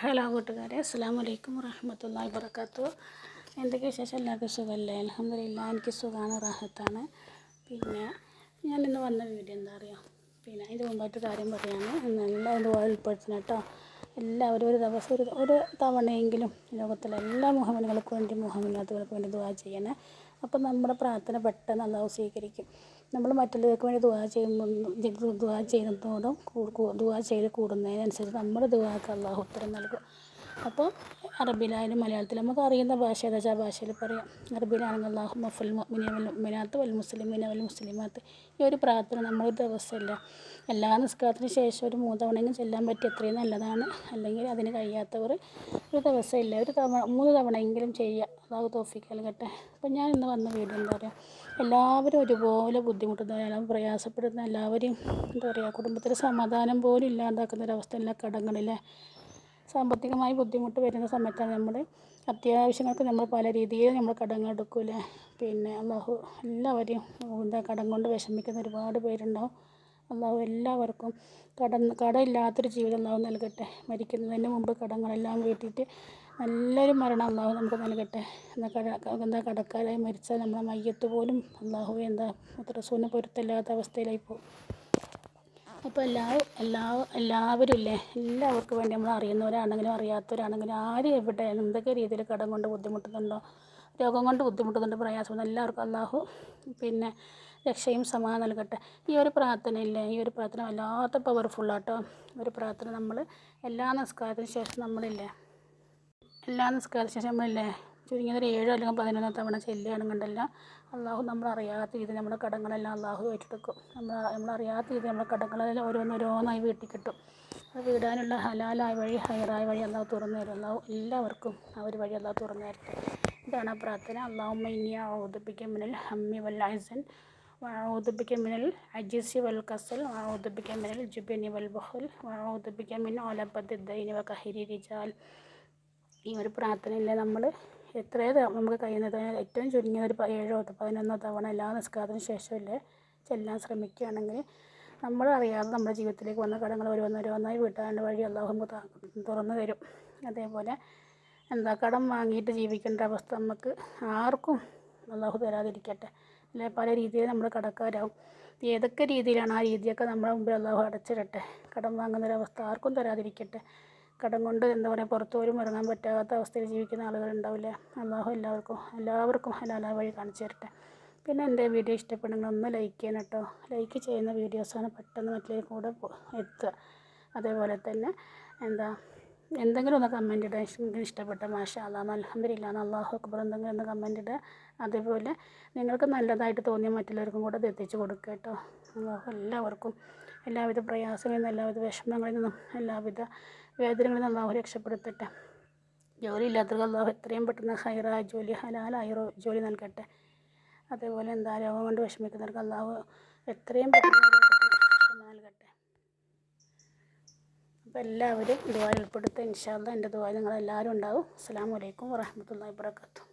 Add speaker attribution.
Speaker 1: Hello കൂട്ടുകാരെ, അസ്സലാമു അലൈക്കും വറഹ്മത്തുള്ളാഹി വബറകാതുഹു. എന്തൊക്കെ വിശേഷം? എല്ലാവർക്കും സുഖമല്ലേ? അൽഹംദുലില്ലാഹ്, എനിക്ക് സുഖമാണ്, റാഹത്താണ്. പിന്നെ ഞാനിന്ന് വന്ന വീഡിയോ എന്താ അറിയാം, ഇതിന് മുമ്പായിട്ട് കാര്യം പറയുകയാണ്. എല്ലാവരും ദുആയിൽ ഉൾപ്പെടുത്തണം കേട്ടോ. എല്ലാവരും ഒരു ദിവസം ഒരു തവണയെങ്കിലും ലോകത്തിലെ എല്ലാ മുഅ്മിനുകൾക്കും വേണ്ടി, മുഅ്മിനാത്തുകൾക്ക് വേണ്ടി ദുആ ചെയ്യണേ. അപ്പം നമ്മുടെ പ്രാർത്ഥന പെട്ടെന്ന് അല്ലാഹു സ്വീകരിക്കും. നമ്മൾ മറ്റുള്ളവർക്ക് വേണ്ടി ദുആ ചെയ്യുന്നതോടും ദുആ ചെയ്ത് കൂടുന്നതിനനുസരിച്ച് നമ്മുടെ ദുആക്ക് അല്ലാഹു ഉത്തരം നൽകും. അപ്പോൾ അറബിയിലായാലും മലയാളത്തിൽ നമുക്ക് അറിയുന്ന ഭാഷ ഏതാ വെച്ചാൽ ആ ഭാഷയിൽ പറയാം. അറബിയിലാണെങ്കിൽ അല്ലാഹുമ്മ ഫിൽ മുഅ്മിനീന വൽ മുഅ്മിനാത്ത് വൽ മുസ്ലിമീന വൽ മുസ്ലിമാത്ത്. ഈ ഒരു പ്രാർത്ഥന നമ്മളൊരു ദിവസമില്ല, എല്ലാ നിസ്കാരത്തിന് ശേഷം ഒരു 3 തവണയെങ്കിലും ചെല്ലാൻ പറ്റി അത്രയും നല്ലതാണ്. അല്ലെങ്കിൽ അതിന് കഴിയാത്തവർ ഒരു ദിവസമില്ല, 3 തവണയെങ്കിലും ചെയ്യുക. അല്ലാഹു തൗഫീഖ് നൽകട്ടെ. അപ്പോൾ ഞാൻ ഇന്ന് വന്ന വീഡിയോ എന്താ പറയുക, എല്ലാവരും ഒരുപോലെ ബുദ്ധിമുട്ടുന്നവരും പ്രയാസപ്പെടുന്ന എല്ലാവരെയും എന്താ പറയുക, കുടുംബത്തിൽ സമാധാനം പോലും ഇല്ലാതാക്കുന്നൊരവസ്ഥ, എല്ലാ കടങ്ങളിലെ സാമ്പത്തികമായി ബുദ്ധിമുട്ട് വരുന്ന സമയത്താണ് നമ്മൾ അത്യാവശ്യങ്ങൾക്ക് നമ്മൾ പല രീതിയിൽ നമ്മൾ കടങ്ങൾ എടുക്കൂലേ. പിന്നെ അല്ലാഹു എല്ലാവരെയും കടം കൊണ്ട് വിഷമിക്കുന്ന ഒരുപാട് പേരുണ്ടാവും. അല്ലാഹു എല്ലാവർക്കും കടമില്ലാത്തൊരു ജീവിതം അല്ലാഹു നൽകട്ടെ. മരിക്കുന്നതിന് മുമ്പ് കടങ്ങളെല്ലാം വീട്ടിയിട്ട് നല്ലൊരു മരണം അല്ലാഹു നമുക്ക് നൽകട്ടെ. കടക്കാരായി മരിച്ചാൽ നമ്മളെ മയ്യത്ത് പോലും അല്ലാഹു റസൂലിന് പൊരുത്തമില്ലാത്ത അവസ്ഥയിലായി പോകും. അപ്പോൾ എല്ലാവരും ഇല്ലേ, എല്ലാവർക്കും വേണ്ടി നമ്മൾ അറിയുന്നവരാണെങ്കിലും അറിയാത്തവരാണെങ്കിലും ആരും എവിടെ എന്തൊക്കെ രീതിയിൽ കടം കൊണ്ട് ബുദ്ധിമുട്ടുന്നുണ്ടോ, രോഗം കൊണ്ട് ബുദ്ധിമുട്ടുന്നുണ്ട്, പ്രയാസമുണ്ട്, എല്ലാവർക്കും അല്ലാഹു പിന്നെ രക്ഷയും സമാധാനം നൽകട്ടെ. ഈ ഒരു പ്രാർത്ഥന വല്ലാത്ത പവർഫുള്ളാട്ടോ. ഒരു പ്രാർത്ഥന നമ്മൾ എല്ലാ നിസ്കാരത്തിന് ശേഷം നമ്മളില്ലേ ചുരുങ്ങിയത് ഒരു 7 അല്ലെങ്കിൽ 11 തവണ ചെല്ലുകയാണെന്നുണ്ടല്ല, അല്ലാഹു നമ്മളറിയാത്ത രീതിയിൽ നമ്മുടെ കടങ്ങളെല്ലാം അല്ലാഹു ഏറ്റെടുക്കും. നമ്മളറിയാത്ത രീതിയിൽ നമ്മുടെ കടങ്ങളെല്ലാം ഓരോന്നോരോന്നായി വീട്ടിൽ കിട്ടും. അത് വീടാനുള്ള ഹലാലായ വഴി, ഹൈറായ വഴി അല്ലാഹു തുറന്നു തരും. അല്ലാഹു എല്ലാവർക്കും ആ ഒരു വഴി അല്ലാഹു തുറന്നു തരട്ടെ. ഇതാണ് ആ പ്രാർത്ഥന. അല്ലാഹുമ്മ ഇന്നി അഊദു ബിക മിനൽ ഹമ്മി വൽ ഹസൻ വഅഊദു ബിക മിനൽ അജ്സി വൽ കസൽ വഅഊദു ബിക മിനൽ ജുബ്നി വൽ ബഖൽ വഅഊദു ബിക മിൻ ഗലബത്തി ദൈനി വഖഹരി റിജാൽ. ഈ ഒരു പ്രാർത്ഥനയില്ലേ നമ്മൾ നമുക്ക് കഴിയുന്നത് ഏറ്റവും ചുരുങ്ങിയ ഒരു 7 11 തവണ എല്ലാ നിസ്കാരത്തിന് ശേഷമില്ലേ ചെല്ലാൻ ശ്രമിക്കുകയാണെങ്കിൽ നമ്മളറിയാതെ നമ്മുടെ ജീവിതത്തിലേക്ക് വന്ന കടങ്ങൾ ഓരോന്നോരോന്നായി വീട്ടാനുള്ള വഴി അല്ലാഹു തുറന്നു തരും. അതേപോലെ കടം വാങ്ങിയിട്ട് ജീവിക്കേണ്ട അവസ്ഥ നമുക്ക് ആർക്കും അല്ലാഹു തരാതിരിക്കട്ടെ. അല്ലെ, പല രീതിയിൽ നമ്മൾ കടക്കാരാവും. ഏതൊക്കെ രീതിയിലാണ് ആ രീതിയൊക്കെ നമ്മുടെ മുമ്പിൽ അല്ലാഹു അടച്ചിടട്ടെ. കടം വാങ്ങുന്നൊരവസ്ഥ ആർക്കും തരാതിരിക്കട്ടെ. കടം കൊണ്ട് പുറത്തു പോലും ഇറങ്ങാൻ പറ്റാത്ത അവസ്ഥയിൽ ജീവിക്കുന്ന ആളുകളുണ്ടാവില്ലേ. അല്ലാഹു എല്ലാവർക്കും ഹലാലായ വഴി കാണിച്ചു തരട്ടെ. പിന്നെ എൻ്റെ വീഡിയോ ഇഷ്ടപ്പെടുന്നെങ്കിൽ ഒന്ന് ലൈക്ക് ചെയ്യണം കേട്ടോ. ലൈക്ക് ചെയ്യുന്ന വീഡിയോസാണ് പെട്ടെന്ന് മറ്റുള്ളവർ കൂടെ എത്തുക. അതേപോലെ തന്നെ എന്തെങ്കിലും ഒന്ന് കമൻറ്റ് ഇടുക. ഇഷ്ടപ്പെട്ട മാഷാ അല്ലാഹ് അൽഹംദുലില്ലാഹ് അല്ലാഹു അക്ബർ എന്തെങ്കിലും ഒന്ന് കമൻറ്റ് ഇടുക. അതേപോലെ നിങ്ങൾക്ക് നല്ലതായിട്ട് തോന്നിയ മറ്റുള്ളവർക്കും കൂടെ അത് എത്തിച്ച് കൊടുക്കുക കേട്ടോ. അല്ലാഹു എല്ലാവർക്കും എല്ലാവിധ പ്രയാസങ്ങളിൽ നിന്നും എല്ലാവിധ വിഷമങ്ങളിൽ നിന്നും എല്ലാവിധ വേദനകളിൽ നിന്നും അല്ലാഹു രക്ഷപ്പെടുത്തട്ടെ. ജോലി ഇല്ലാത്തവർക്ക് അല്ലാഹു എത്രയും പെട്ടെന്ന് ഹൈറായ ജോലി, ഹലാലായ ജോലി നൽകട്ടെ. അതേപോലെ രോഗം കൊണ്ട് വിഷമിക്കുന്നവർക്ക് അല്ലാഹു എത്രയും പെട്ടെന്ന് നൽകട്ടെ. അപ്പോൾ എല്ലാവരും ദുആയിൽ ഉൾപ്പെടുത്തുക. ഇൻഷാ അല്ലാഹ് എൻ്റെ ദുആയിൽ നിങ്ങളെല്ലാവരും ഉണ്ടാവും. അസ്സലാമു അലൈക്കും വറഹ്മത്തുള്ളാഹി വബറകാതുഹു.